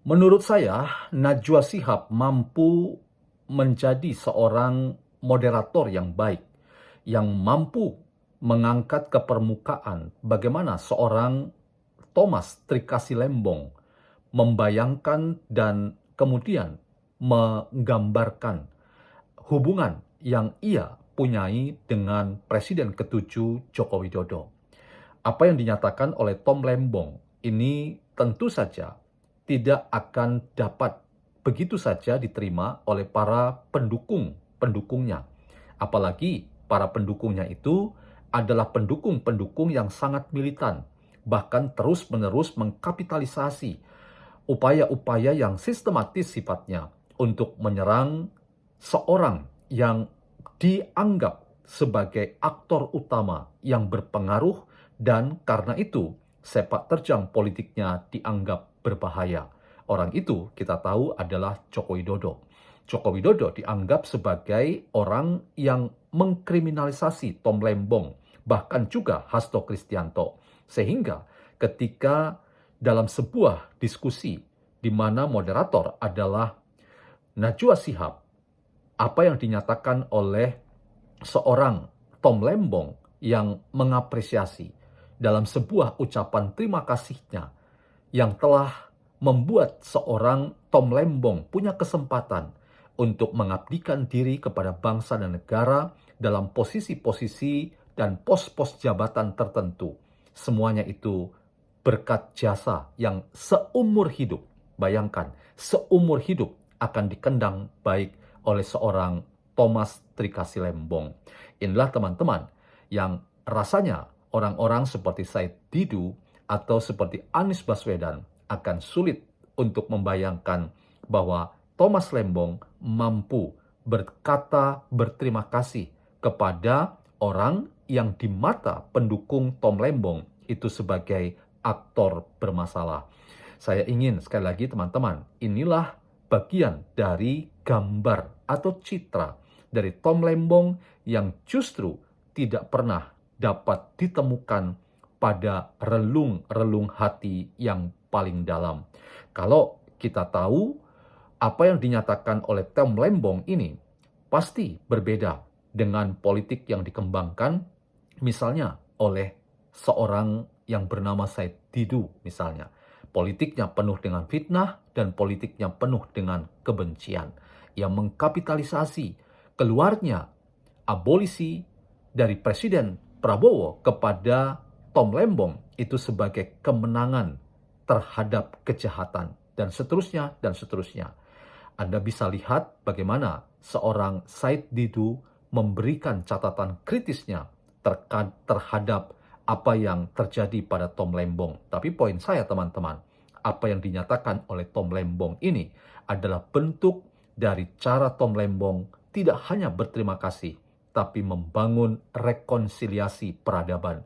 Menurut saya, Najwa Shihab mampu menjadi seorang moderator yang baik, yang mampu mengangkat ke permukaan bagaimana seorang Thomas Trikasi Lembong membayangkan dan kemudian menggambarkan hubungan yang ia punyai dengan Presiden ke-7 Joko Widodo. Apa yang dinyatakan oleh Tom Lembong ini tentu saja tidak akan dapat begitu saja diterima oleh para pendukungnya. Apalagi para pendukungnya itu adalah pendukung-pendukung yang sangat militan, bahkan terus-menerus mengkapitalisasi upaya-upaya yang sistematis sifatnya untuk menyerang seorang yang dianggap sebagai aktor utama yang berpengaruh dan karena itu sepak terjang politiknya dianggap berbahaya. Orang itu kita tahu adalah Joko Widodo. Joko Widodo dianggap sebagai orang yang mengkriminalisasi Tom Lembong, bahkan juga Hasto Kristianto. Sehingga ketika dalam sebuah diskusi di mana moderator adalah Najwa Shihab, apa yang dinyatakan oleh seorang Tom Lembong yang mengapresiasi dalam sebuah ucapan terima kasihnya yang telah membuat seorang Tom Lembong punya kesempatan untuk mengabdikan diri kepada bangsa dan negara dalam posisi-posisi dan pos-pos jabatan tertentu. Semuanya itu berkat jasa yang seumur hidup, bayangkan, seumur hidup akan dikendang baik oleh seorang Thomas Trikasi Lembong. Inilah teman-teman yang rasanya orang-orang seperti Said Didu atau seperti Anies Baswedan akan sulit untuk membayangkan bahwa Thomas Lembong mampu berkata berterima kasih kepada orang yang di mata pendukung Tom Lembong itu sebagai aktor bermasalah. Saya ingin sekali lagi teman-teman, inilah bagian dari gambar atau citra dari Tom Lembong yang justru tidak pernah dapat ditemukan pada relung-relung hati yang paling dalam. Kalau kita tahu apa yang dinyatakan oleh Tom Lembong ini pasti berbeda dengan politik yang dikembangkan misalnya oleh seorang yang bernama Said Didu misalnya. Politiknya penuh dengan fitnah dan politiknya penuh dengan kebencian. Yang mengkapitalisasi keluarnya abolisi dari Presiden Prabowo kepada Tom Lembong itu sebagai kemenangan terhadap kejahatan dan seterusnya dan seterusnya. Anda bisa lihat bagaimana seorang Said Didu memberikan catatan kritisnya terhadap apa yang terjadi pada Tom Lembong. Tapi poin saya teman-teman, apa yang dinyatakan oleh Tom Lembong ini adalah bentuk dari cara Tom Lembong tidak hanya berterima kasih, tapi membangun rekonsiliasi peradaban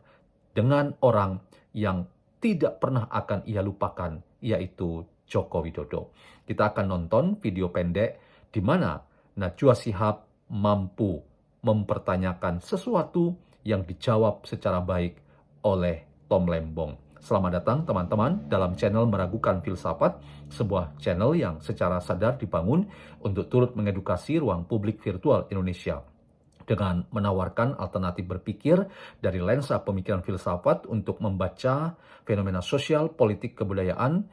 dengan orang yang tidak pernah akan ia lupakan, yaitu Joko Widodo. Kita akan nonton video pendek di mana Najwa Shihab mampu mempertanyakan sesuatu yang dijawab secara baik oleh Tom Lembong. Selamat datang teman-teman dalam channel Meragukan Filsafat, sebuah channel yang secara sadar dibangun untuk turut mengedukasi ruang publik virtual Indonesia dengan menawarkan alternatif berpikir dari lensa pemikiran filsafat untuk membaca fenomena sosial, politik, kebudayaan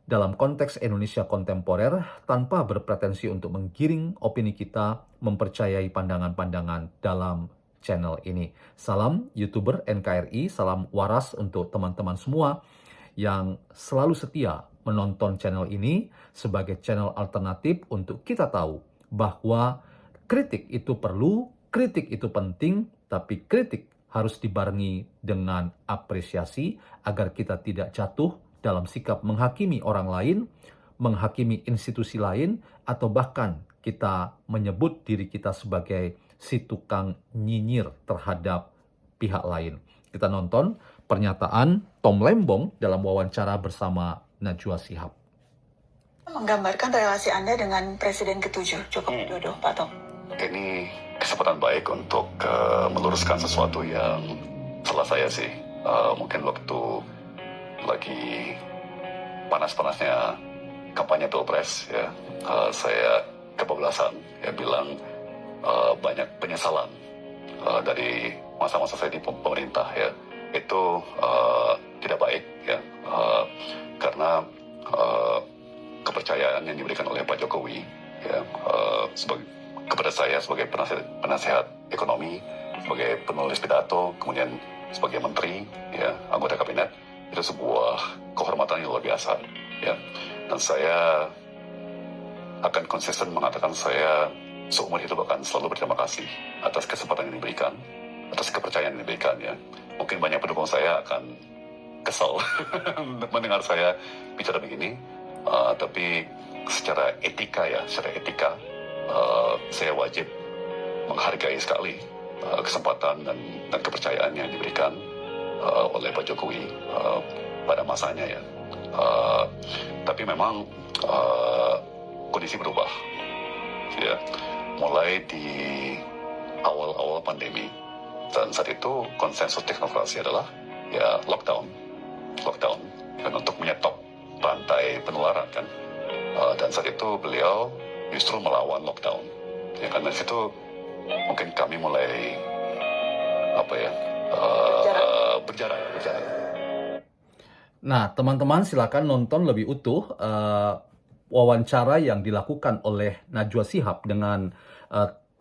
dalam konteks Indonesia kontemporer tanpa berpretensi untuk menggiring opini kita mempercayai pandangan-pandangan dalam channel ini. Salam YouTuber NKRI, salam waras untuk teman-teman semua yang selalu setia menonton channel ini sebagai channel alternatif untuk kita tahu bahwa kritik itu perlu, kritik itu penting, tapi kritik harus dibarengi dengan apresiasi agar kita tidak jatuh dalam sikap menghakimi orang lain, menghakimi institusi lain, atau bahkan kita menyebut diri kita sebagai si tukang nyinyir terhadap pihak lain. Kita nonton pernyataan Tom Lembong dalam wawancara bersama Najwa Shihab. Menggambarkan relasi Anda dengan Presiden ke-7 Joko Widodo, Pak Tom. Ini kesempatan baik untuk meluruskan sesuatu yang salah saya sih. Mungkin waktu lagi panas-panasnya kampanye Pilpres ya, saya kebablasan ya bilang banyak penyesalan dari masa-masa saya di pemerintah ya, itu tidak baik ya, karena kepercayaan yang diberikan oleh Pak Jokowi ya, kepada saya sebagai penasehat ekonomi, sebagai penulis pidato, kemudian sebagai menteri ya, anggota kabinet, itu sebuah kehormatan yang luar biasa ya, dan saya akan konsisten mengatakan saya seumur hidup akan selalu berterima kasih atas kesempatan yang diberikan, atas kepercayaan yang diberikan ya. Mungkin banyak pendukung saya akan kesal mendengar saya bicara begini, tapi secara etika ya, saya wajib menghargai sekali kesempatan dan kepercayaan yang diberikan oleh Pak Jokowi pada masanya ya. Tapi memang kondisi berubah ya, mulai di awal-awal pandemi, dan saat itu konsensus teknokrasi adalah ya lockdown kan, untuk menyetop rantai penularan kan, dan saat itu beliau justru melawan lockdown ya kan. Dari situ mungkin kami mulai berjarak. Nah, teman-teman silakan nonton lebih utuh wawancara yang dilakukan oleh Najwa Shihab dengan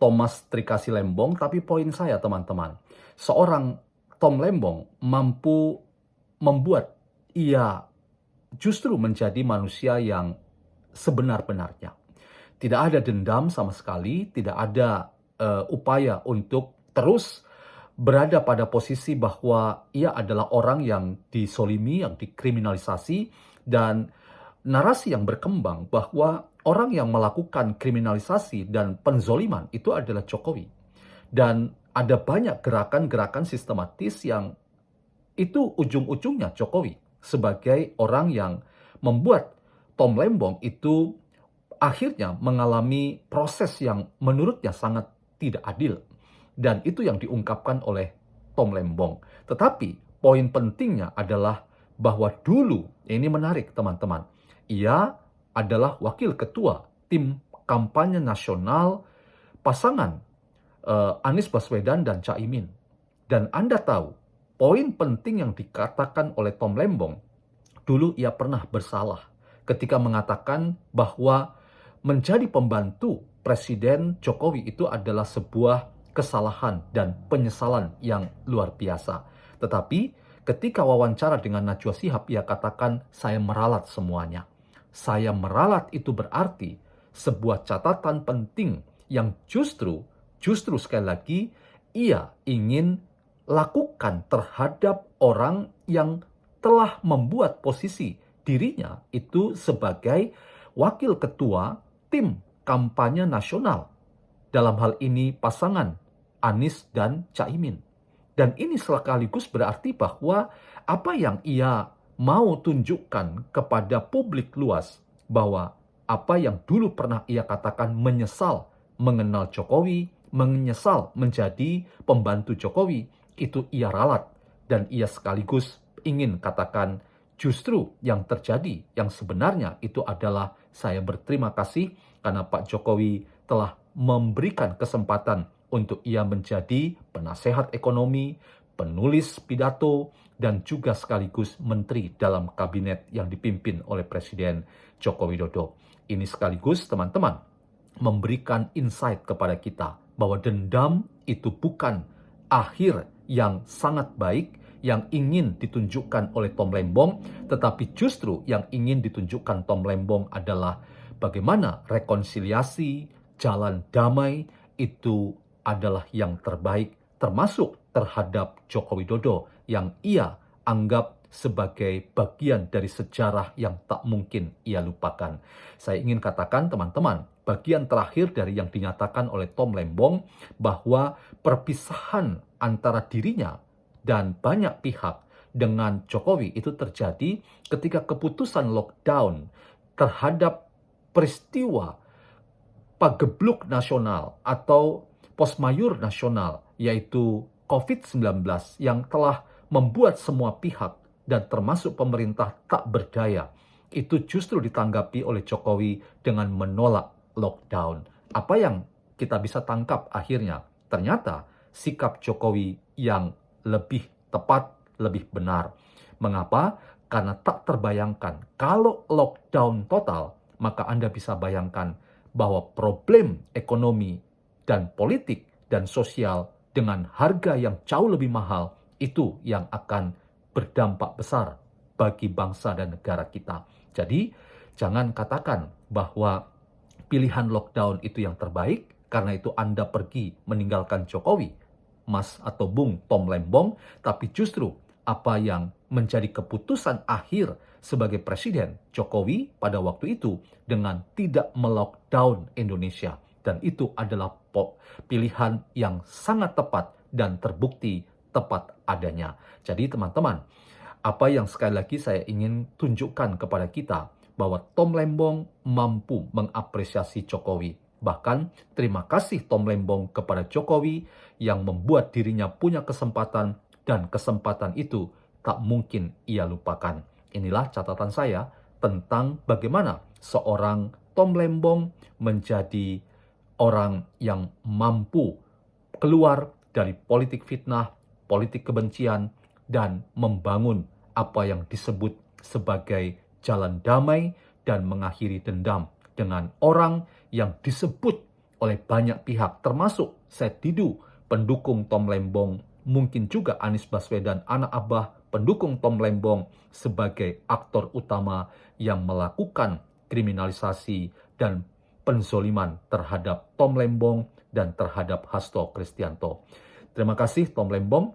Thomas Trikasi Lembong. Tapi poin saya, teman-teman, seorang Tom Lembong mampu membuat ia justru menjadi manusia yang sebenar-benarnya. Tidak ada dendam sama sekali, tidak ada upaya untuk terus berada pada posisi bahwa ia adalah orang yang disolimi, yang dikriminalisasi, dan narasi yang berkembang bahwa orang yang melakukan kriminalisasi dan penzoliman itu adalah Jokowi. Dan ada banyak gerakan-gerakan sistematis yang itu ujung-ujungnya Jokowi sebagai orang yang membuat Tom Lembong itu akhirnya mengalami proses yang menurutnya sangat tidak adil. Dan itu yang diungkapkan oleh Tom Lembong. Tetapi poin pentingnya adalah bahwa dulu, ini menarik teman-teman, ia adalah wakil ketua tim kampanye nasional pasangan Anies Baswedan dan Caimin. Dan Anda tahu, poin penting yang dikatakan oleh Tom Lembong, dulu ia pernah bersalah ketika mengatakan bahwa menjadi pembantu Presiden Jokowi itu adalah sebuah kesalahan dan penyesalan yang luar biasa. Tetapi ketika wawancara dengan Najwa Shihab, ia katakan, saya meralat semuanya. Saya meralat itu berarti sebuah catatan penting yang justru sekali lagi ia ingin lakukan terhadap orang yang telah membuat posisi dirinya itu sebagai wakil ketua tim kampanye nasional. Dalam hal ini pasangan Anies dan Caimin. Dan ini sekaligus berarti bahwa apa yang ia mau tunjukkan kepada publik luas, bahwa apa yang dulu pernah ia katakan menyesal mengenal Jokowi, menyesal menjadi pembantu Jokowi, itu ia ralat. Dan ia sekaligus ingin katakan justru yang terjadi, yang sebenarnya itu adalah saya berterima kasih karena Pak Jokowi telah memberikan kesempatan untuk ia menjadi penasehat ekonomi, penulis pidato, dan juga sekaligus menteri dalam kabinet yang dipimpin oleh Presiden Joko Widodo. Ini sekaligus, teman-teman, memberikan insight kepada kita bahwa dendam itu bukan akhir yang sangat baik yang ingin ditunjukkan oleh Tom Lembong, tetapi justru yang ingin ditunjukkan Tom Lembong adalah bagaimana rekonsiliasi, jalan damai itu adalah yang terbaik, termasuk terhadap Joko Widodo yang ia anggap sebagai bagian dari sejarah yang tak mungkin ia lupakan. Saya ingin katakan, teman-teman, bagian terakhir dari yang dinyatakan oleh Tom Lembong bahwa perpisahan antara dirinya dan banyak pihak dengan Jokowi itu terjadi ketika keputusan lockdown terhadap peristiwa pagebluk nasional atau posmayur nasional, yaitu COVID-19 yang telah membuat semua pihak dan termasuk pemerintah tak berdaya. itu justru ditanggapi oleh Jokowi dengan menolak lockdown. Apa yang kita bisa tangkap akhirnya? Ternyata sikap Jokowi yang lebih tepat, lebih benar. Mengapa? Karena tak terbayangkan kalau lockdown total, maka Anda bisa bayangkan bahwa problem ekonomi dan politik dan sosial dengan harga yang jauh lebih mahal itu yang akan berdampak besar bagi bangsa dan negara kita. Jadi, jangan katakan bahwa pilihan lockdown itu yang terbaik, karena itu Anda pergi meninggalkan Jokowi, Mas atau Bung Tom Lembong, tapi justru apa yang menjadi keputusan akhir sebagai Presiden Jokowi pada waktu itu dengan tidak melockdown Indonesia. Dan itu adalah pilihan yang sangat tepat dan terbukti tepat adanya. Jadi teman-teman, apa yang sekali lagi saya ingin tunjukkan kepada kita, bahwa Tom Lembong mampu mengapresiasi Jokowi. Bahkan terima kasih Tom Lembong kepada Jokowi yang membuat dirinya punya kesempatan, dan kesempatan itu tak mungkin ia lupakan. Inilah catatan saya tentang bagaimana seorang Tom Lembong menjadi orang yang mampu keluar dari politik fitnah, politik kebencian, dan membangun apa yang disebut sebagai jalan damai dan mengakhiri dendam dengan orang yang disebut oleh banyak pihak, termasuk Said Didu, pendukung Tom Lembong, mungkin juga Anies Baswedan, anak Abah, pendukung Tom Lembong, sebagai aktor utama yang melakukan kriminalisasi dan penzoliman terhadap Tom Lembong dan terhadap Hasto Kristianto. Terima kasih Tom Lembong,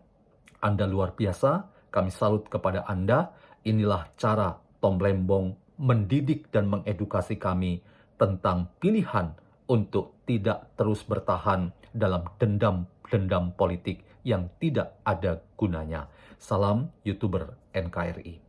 Anda luar biasa, kami salut kepada Anda. Inilah cara Tom Lembong mendidik dan mengedukasi kami tentang pilihan untuk tidak terus bertahan dalam dendam-dendam politik yang tidak ada gunanya. Salam YouTuber NKRI.